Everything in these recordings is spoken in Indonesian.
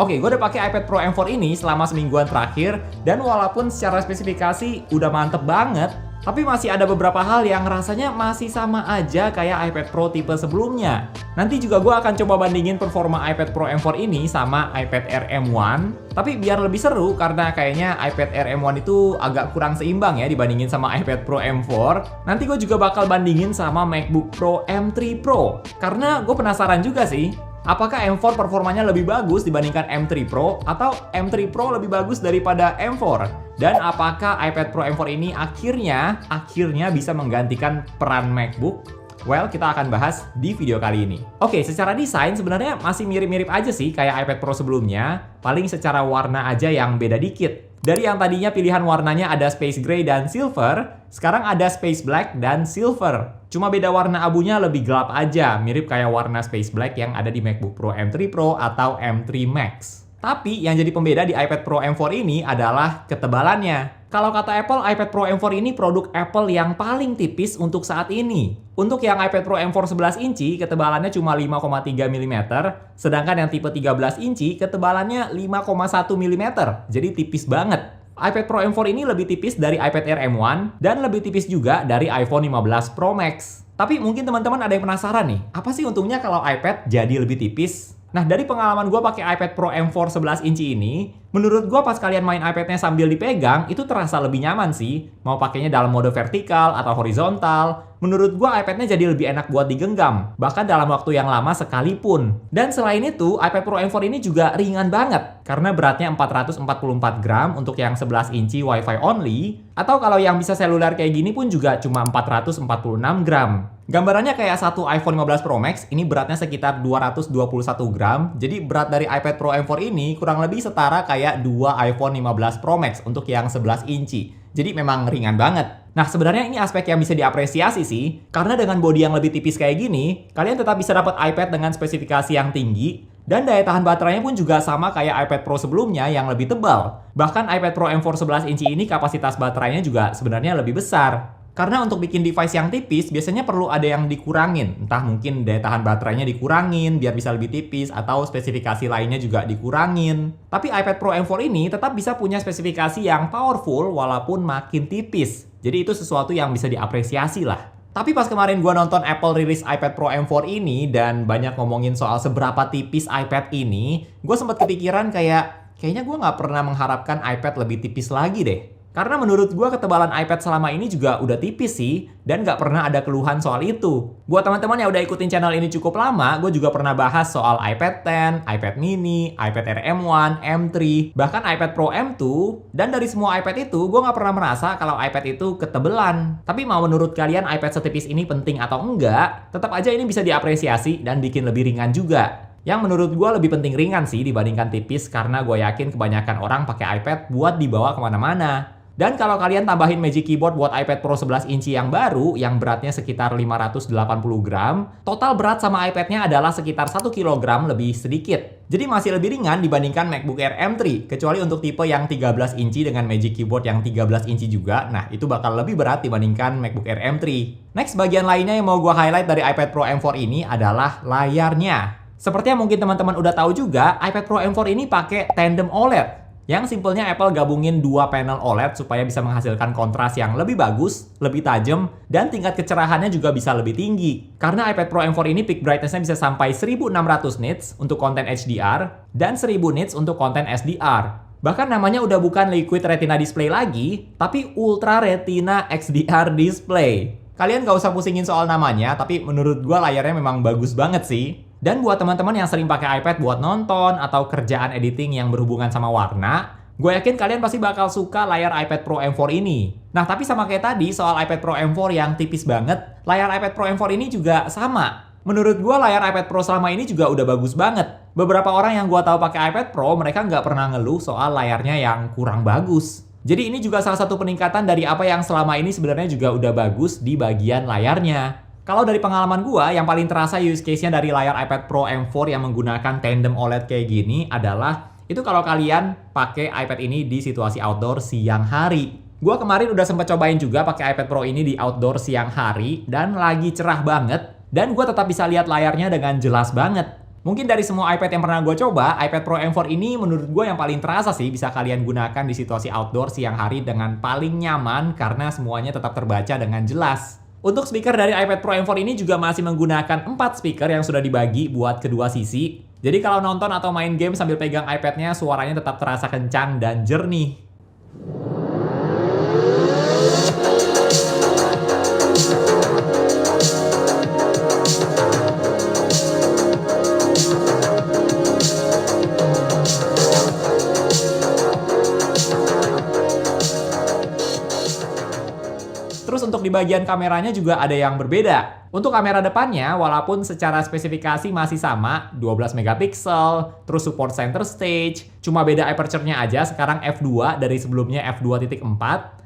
Oke, gue udah pakai iPad Pro M4 ini selama semingguan terakhir, dan walaupun secara spesifikasi udah mantep banget, tapi masih ada beberapa hal yang rasanya masih sama aja kayak iPad Pro tipe sebelumnya. Nanti juga gue akan coba bandingin performa iPad Pro M4 ini sama iPad Air M1, tapi biar lebih seru karena kayaknya iPad Air M1 itu agak kurang seimbang ya dibandingin sama iPad Pro M4. Nanti gue juga bakal bandingin sama MacBook Pro M3 Pro, karena gue penasaran juga sih, apakah M4 performanya lebih bagus dibandingkan M3 Pro atau M3 Pro lebih bagus daripada M4? Dan apakah iPad Pro M4 ini akhirnya bisa menggantikan peran MacBook? Well, kita akan bahas di video kali ini. Oke, secara desain sebenarnya masih mirip-mirip aja sih kayak iPad Pro sebelumnya, paling secara warna aja yang beda dikit. Dari yang tadinya pilihan warnanya ada Space Gray dan Silver, sekarang ada Space Black dan Silver. Cuma beda warna abunya lebih gelap aja, mirip kayak warna Space Black yang ada di MacBook Pro M3 Pro atau M3 Max. Tapi yang jadi pembeda di iPad Pro M4 ini adalah ketebalannya. Kalau kata Apple, iPad Pro M4 ini produk Apple yang paling tipis untuk saat ini. Untuk yang iPad Pro M4 11 inci, ketebalannya cuma 5,3 mm, sedangkan yang tipe 13 inci, ketebalannya 5,1 mm, jadi tipis banget. iPad Pro M4 ini lebih tipis dari iPad Air M1, dan lebih tipis juga dari iPhone 15 Pro Max. Tapi mungkin teman-teman ada yang penasaran nih, apa sih untungnya kalau iPad jadi lebih tipis? Nah, dari pengalaman gue pakai iPad Pro M4 11 inci ini, menurut gue pas kalian main iPad-nya sambil dipegang, itu terasa lebih nyaman sih. Mau pakainya dalam mode vertikal atau horizontal, menurut gue iPad-nya jadi lebih enak buat digenggam, bahkan dalam waktu yang lama sekalipun. Dan selain itu, iPad Pro M4 ini juga ringan banget, karena beratnya 444 gram untuk yang 11 inci Wi-Fi only, atau kalau yang bisa seluler kayak gini pun juga cuma 446 gram. Gambarannya kayak satu iPhone 15 Pro Max, ini beratnya sekitar 221 gram, jadi berat dari iPad Pro M4 ini kurang lebih setara kayak 2 iPhone 15 Pro Max untuk yang 11 inci. Jadi memang ringan banget. Nah, sebenarnya ini aspek yang bisa diapresiasi sih, karena dengan bodi yang lebih tipis kayak gini, kalian tetap bisa dapat iPad dengan spesifikasi yang tinggi, dan daya tahan baterainya pun juga sama kayak iPad Pro sebelumnya yang lebih tebal. Bahkan iPad Pro M4 11 inci ini kapasitas baterainya juga sebenarnya lebih besar. Karena untuk bikin device yang tipis, biasanya perlu ada yang dikurangin. Entah mungkin daya tahan baterainya dikurangin biar bisa lebih tipis, atau spesifikasi lainnya juga dikurangin. Tapi iPad Pro M4 ini tetap bisa punya spesifikasi yang powerful walaupun makin tipis. Jadi itu sesuatu yang bisa diapresiasi lah. Tapi pas kemarin gue nonton Apple rilis iPad Pro M4 ini dan banyak ngomongin soal seberapa tipis iPad ini, gue sempat kepikiran kayaknya gue nggak pernah mengharapkan iPad lebih tipis lagi deh. Karena menurut gue ketebalan iPad selama ini juga udah tipis sih, dan nggak pernah ada keluhan soal itu. Buat teman-teman yang udah ikutin channel ini cukup lama, gue juga pernah bahas soal iPad 10, iPad mini, iPad Air M1, M3, bahkan iPad Pro M2, dan dari semua iPad itu, gue nggak pernah merasa kalau iPad itu ketebelan. Tapi mau menurut kalian iPad setipis ini penting atau enggak, tetap aja ini bisa diapresiasi dan bikin lebih ringan juga. Yang menurut gue lebih penting ringan sih dibandingkan tipis, karena gue yakin kebanyakan orang pakai iPad buat dibawa kemana-mana. Dan kalau kalian tambahin Magic Keyboard buat iPad Pro 11 inci yang baru, yang beratnya sekitar 580 gram, total berat sama iPad-nya adalah sekitar 1 kg lebih sedikit. Jadi masih lebih ringan dibandingkan MacBook Air M3, kecuali untuk tipe yang 13 inci dengan Magic Keyboard yang 13 inci juga, nah itu bakal lebih berat dibandingkan MacBook Air M3. Next, bagian lainnya yang mau gue highlight dari iPad Pro M4 ini adalah layarnya. Seperti yang mungkin teman-teman udah tahu juga, iPad Pro M4 ini pakai tandem OLED. Yang simpelnya Apple gabungin dua panel OLED supaya bisa menghasilkan kontras yang lebih bagus, lebih tajam, dan tingkat kecerahannya juga bisa lebih tinggi. Karena iPad Pro M4 ini peak brightness-nya bisa sampai 1600 nits untuk konten HDR, dan 1000 nits untuk konten SDR. Bahkan namanya udah bukan Liquid Retina Display lagi, tapi Ultra Retina XDR Display. Kalian gak usah pusingin soal namanya, tapi menurut gua layarnya memang bagus banget sih. Dan buat teman-teman yang sering pakai iPad buat nonton atau kerjaan editing yang berhubungan sama warna, gue yakin kalian pasti bakal suka layar iPad Pro M4 ini. Nah, tapi sama kayak tadi soal iPad Pro M4 yang tipis banget, layar iPad Pro M4 ini juga sama. Menurut gue layar iPad Pro selama ini juga udah bagus banget. Beberapa orang yang gue tahu pakai iPad Pro, mereka nggak pernah ngeluh soal layarnya yang kurang bagus. Jadi ini juga salah satu peningkatan dari apa yang selama ini sebenarnya juga udah bagus di bagian layarnya. Kalau dari pengalaman gua, yang paling terasa use case-nya dari layar iPad Pro M4 yang menggunakan tandem OLED kayak gini adalah itu kalau kalian pakai iPad ini di situasi outdoor siang hari. Gua kemarin udah sempet cobain juga pakai iPad Pro ini di outdoor siang hari dan lagi cerah banget, dan gua tetap bisa lihat layarnya dengan jelas banget. Mungkin dari semua iPad yang pernah gue coba, iPad Pro M4 ini menurut gue yang paling terasa sih bisa kalian gunakan di situasi outdoor siang hari dengan paling nyaman karena semuanya tetap terbaca dengan jelas. Untuk speaker dari iPad Pro M4 ini juga masih menggunakan 4 speaker yang sudah dibagi buat kedua sisi. Jadi kalau nonton atau main game sambil pegang iPad-nya, suaranya tetap terasa kencang dan jernih. Terus untuk di bagian kameranya juga ada yang berbeda. Untuk kamera depannya, walaupun secara spesifikasi masih sama, 12 megapiksel, terus support center stage, cuma beda aperture-nya aja, sekarang f2 dari sebelumnya f2.4.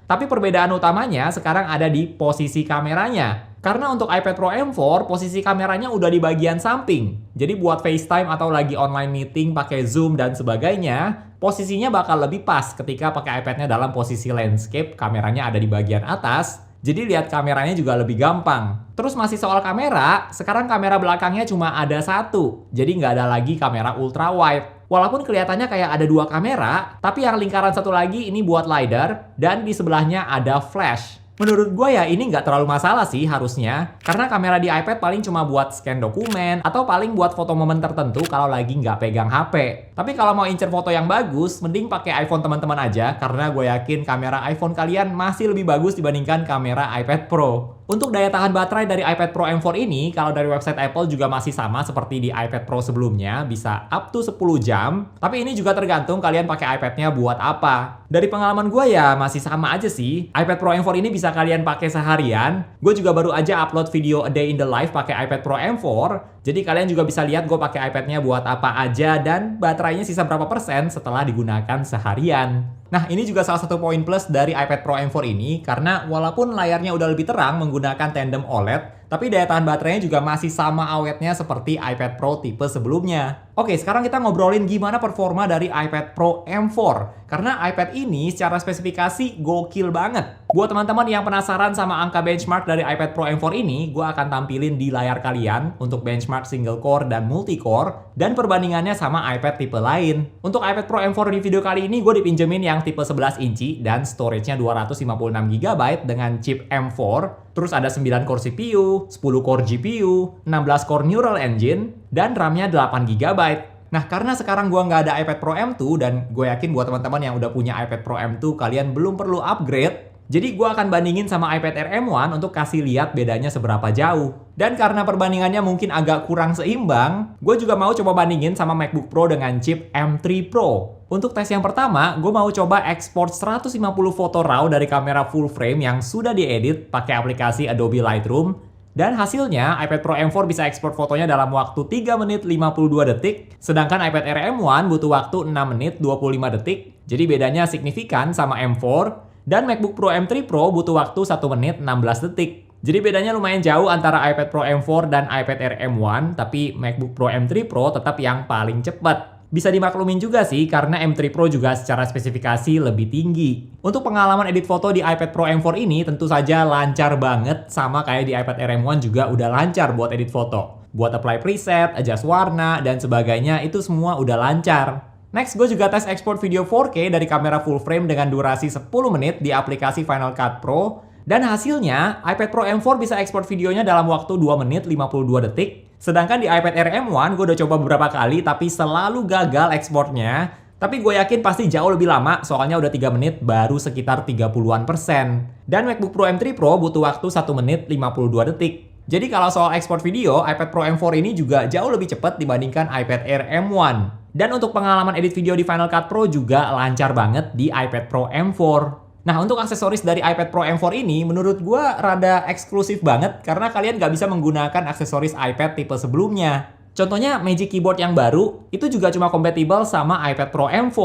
Tapi perbedaan utamanya sekarang ada di posisi kameranya. Karena untuk iPad Pro M4, posisi kameranya udah di bagian samping. Jadi buat FaceTime atau lagi online meeting pakai Zoom dan sebagainya, posisinya bakal lebih pas ketika pakai iPad-nya dalam posisi landscape, kameranya ada di bagian atas. Jadi lihat kameranya juga lebih gampang. Terus masih soal kamera, sekarang kamera belakangnya cuma ada satu. Jadi nggak ada lagi kamera ultra wide. Walaupun kelihatannya kayak ada dua kamera, tapi yang lingkaran satu lagi ini buat LiDAR, dan di sebelahnya ada flash. Menurut gue ya ini nggak terlalu masalah sih harusnya, karena kamera di iPad paling cuma buat scan dokumen, atau paling buat foto momen tertentu kalau lagi nggak pegang HP. Tapi kalau mau incer foto yang bagus, mending pakai iPhone teman-teman aja, karena gue yakin kamera iPhone kalian masih lebih bagus dibandingkan kamera iPad Pro. Untuk daya tahan baterai dari iPad Pro M4 ini, kalau dari website Apple juga masih sama seperti di iPad Pro sebelumnya, bisa up to 10 jam. Tapi ini juga tergantung kalian pakai iPad-nya buat apa. Dari pengalaman gue ya masih sama aja sih. iPad Pro M4 ini bisa kalian pakai seharian. Gue juga baru aja upload video A Day in the Life pakai iPad Pro M4. Jadi kalian juga bisa lihat gue pakai iPad-nya buat apa aja dan baterainya sisa berapa persen setelah digunakan seharian. Nah, ini juga salah satu poin plus dari iPad Pro M4 ini, karena walaupun layarnya udah lebih terang menggunakan tandem OLED, tapi daya tahan baterainya juga masih sama awetnya seperti iPad Pro tipe sebelumnya. Oke, sekarang kita ngobrolin gimana performa dari iPad Pro M4. Karena iPad ini secara spesifikasi gokil banget. Buat teman-teman yang penasaran sama angka benchmark dari iPad Pro M4 ini, gue akan tampilin di layar kalian untuk benchmark single core dan multi-core, dan perbandingannya sama iPad tipe lain. Untuk iPad Pro M4 di video kali ini, gue dipinjemin yang tipe 11 inci dan storage-nya 256GB dengan chip M4. Terus ada 9 core CPU, 10 core GPU, 16 core Neural Engine, dan RAM-nya 8GB. Nah, karena sekarang gua nggak ada iPad Pro M2 dan gue yakin buat teman-teman yang udah punya iPad Pro M2 kalian belum perlu upgrade. Jadi gua akan bandingin sama iPad Air M1 untuk kasih lihat bedanya seberapa jauh. Dan karena perbandingannya mungkin agak kurang seimbang, gue juga mau coba bandingin sama MacBook Pro dengan chip M3 Pro. Untuk tes yang pertama, gue mau coba ekspor 150 foto RAW dari kamera full frame yang sudah diedit pakai aplikasi Adobe Lightroom. Dan hasilnya, iPad Pro M4 bisa ekspor fotonya dalam waktu 3 menit 52 detik, sedangkan iPad Air M1 butuh waktu 6 menit 25 detik. Jadi bedanya signifikan sama M4, dan MacBook Pro M3 Pro butuh waktu 1 menit 16 detik. Jadi bedanya lumayan jauh antara iPad Pro M4 dan iPad Air M1, tapi MacBook Pro M3 Pro tetap yang paling cepat. Bisa dimaklumin juga sih karena M3 Pro juga secara spesifikasi lebih tinggi. Untuk pengalaman edit foto di iPad Pro M4 ini tentu saja lancar banget, sama kayak di iPad Air M1 juga udah lancar buat edit foto. Buat apply preset, adjust warna, dan sebagainya itu semua udah lancar. Next, gue juga tes ekspor video 4K dari kamera full frame dengan durasi 10 menit di aplikasi Final Cut Pro. Dan hasilnya, iPad Pro M4 bisa ekspor videonya dalam waktu 2 menit 52 detik. Sedangkan di iPad Air M1, gue udah coba beberapa kali tapi selalu gagal ekspornya. Tapi gue yakin pasti jauh lebih lama, soalnya udah 3 menit baru sekitar 30-an%. Dan MacBook Pro M3 Pro butuh waktu 1 menit 52 detik. Jadi kalau soal ekspor video, iPad Pro M4 ini juga jauh lebih cepat dibandingkan iPad Air M1. Dan untuk pengalaman edit video di Final Cut Pro juga lancar banget di iPad Pro M4. Nah, untuk aksesoris dari iPad Pro M4 ini menurut gue rada eksklusif banget karena kalian nggak bisa menggunakan aksesoris iPad tipe sebelumnya. Contohnya Magic Keyboard yang baru itu juga cuma kompatibel sama iPad Pro M4.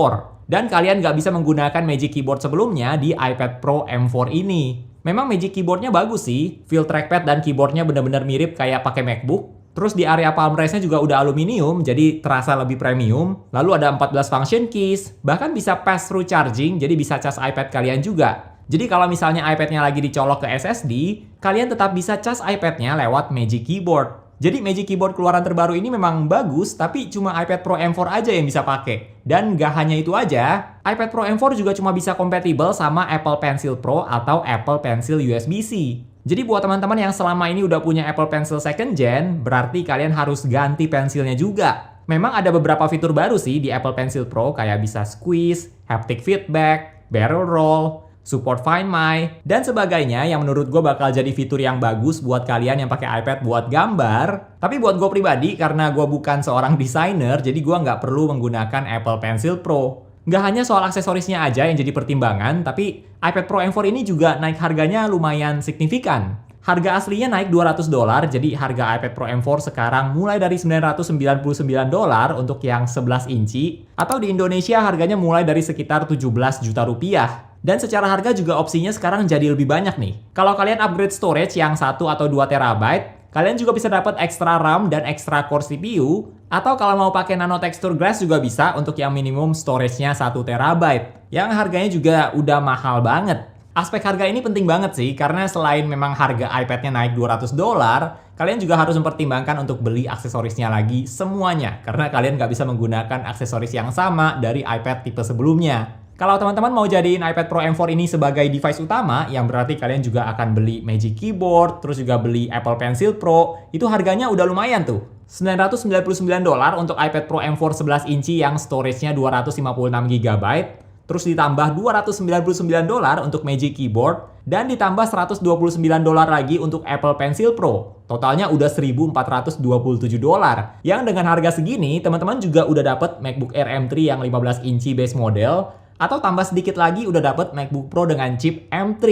Dan kalian nggak bisa menggunakan Magic Keyboard sebelumnya di iPad Pro M4 ini. Memang Magic Keyboardnya bagus sih, feel trackpad dan keyboardnya benar-benar mirip kayak pakai MacBook. Terus di area palm rest-nya juga udah aluminium, jadi terasa lebih premium. Lalu ada 14 function keys, bahkan bisa pass-through charging, jadi bisa cas iPad kalian juga. Jadi kalau misalnya iPad-nya lagi dicolok ke SSD, kalian tetap bisa cas iPad-nya lewat Magic Keyboard. Jadi Magic Keyboard keluaran terbaru ini memang bagus, tapi cuma iPad Pro M4 aja yang bisa pakai. Dan nggak hanya itu aja, iPad Pro M4 juga cuma bisa kompatibel sama Apple Pencil Pro atau Apple Pencil USB-C. Jadi buat teman-teman yang selama ini udah punya Apple Pencil second gen, berarti kalian harus ganti pensilnya juga. Memang ada beberapa fitur baru sih di Apple Pencil Pro, kayak bisa squeeze, haptic feedback, barrel roll, support Find My, dan sebagainya yang menurut gue bakal jadi fitur yang bagus buat kalian yang pakai iPad buat gambar. Tapi buat gue pribadi, karena gue bukan seorang desainer, jadi gue nggak perlu menggunakan Apple Pencil Pro. Nggak hanya soal aksesorisnya aja yang jadi pertimbangan, tapi iPad Pro M4 ini juga naik harganya lumayan signifikan. Harga aslinya naik $200, jadi harga iPad Pro M4 sekarang mulai dari $999 untuk yang 11 inci, atau di Indonesia harganya mulai dari sekitar 17 juta rupiah. Dan secara harga juga opsinya sekarang jadi lebih banyak nih. Kalau kalian upgrade storage yang 1 atau 2 TB, kalian juga bisa dapat ekstra RAM dan ekstra core CPU, atau kalau mau pakai nano texture glass juga bisa untuk yang minimum storage-nya 1 TB, yang harganya juga udah mahal banget. Aspek harga ini penting banget sih, karena selain memang harga iPad-nya naik $200, kalian juga harus mempertimbangkan untuk beli aksesorisnya lagi semuanya, karena kalian nggak bisa menggunakan aksesoris yang sama dari iPad tipe sebelumnya. Kalau teman-teman mau jadiin iPad Pro M4 ini sebagai device utama, yang berarti kalian juga akan beli Magic Keyboard, terus juga beli Apple Pencil Pro, itu harganya udah lumayan tuh. $999 untuk iPad Pro M4 11 inci yang storage-nya 256 GB, terus ditambah $299 untuk Magic Keyboard, dan ditambah $129 lagi untuk Apple Pencil Pro. Totalnya udah $1.427. Yang dengan harga segini, teman-teman juga udah dapet MacBook Air M3 yang 15 inci base model, atau tambah sedikit lagi udah dapet MacBook Pro dengan chip M3.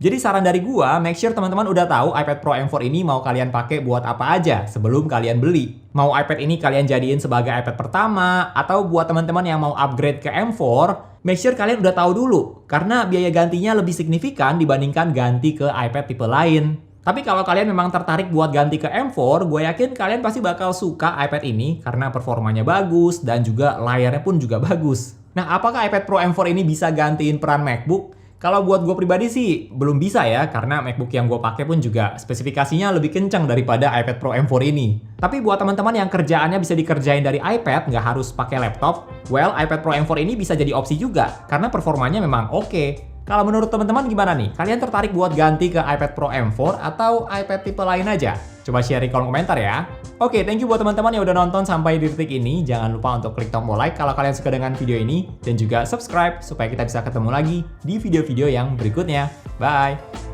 Jadi saran dari gua, make sure teman-teman udah tahu iPad Pro M4 ini mau kalian pakai buat apa aja sebelum kalian beli. Mau iPad ini kalian jadiin sebagai iPad pertama, atau buat teman-teman yang mau upgrade ke M4, make sure kalian udah tahu dulu, karena biaya gantinya lebih signifikan dibandingkan ganti ke iPad tipe lain. Tapi kalau kalian memang tertarik buat ganti ke M4, gue yakin kalian pasti bakal suka iPad ini karena performanya bagus dan juga layarnya pun juga bagus. Nah, apakah iPad Pro M4 ini bisa gantiin peran MacBook? Kalau buat gue pribadi sih belum bisa ya, karena MacBook yang gue pakai pun juga spesifikasinya lebih kencang daripada iPad Pro M4 ini. Tapi buat teman-teman yang kerjaannya bisa dikerjain dari iPad, nggak harus pakai laptop, well, iPad Pro M4 ini bisa jadi opsi juga, karena performanya memang oke. Kalau menurut teman-teman gimana nih? Kalian tertarik buat ganti ke iPad Pro M4 atau iPad tipe lain aja? Coba share di kolom komentar ya. Oke, thank you buat teman-teman yang udah nonton sampai di detik ini. Jangan lupa untuk klik tombol like kalau kalian suka dengan video ini. Dan juga subscribe supaya kita bisa ketemu lagi di video-video yang berikutnya. Bye!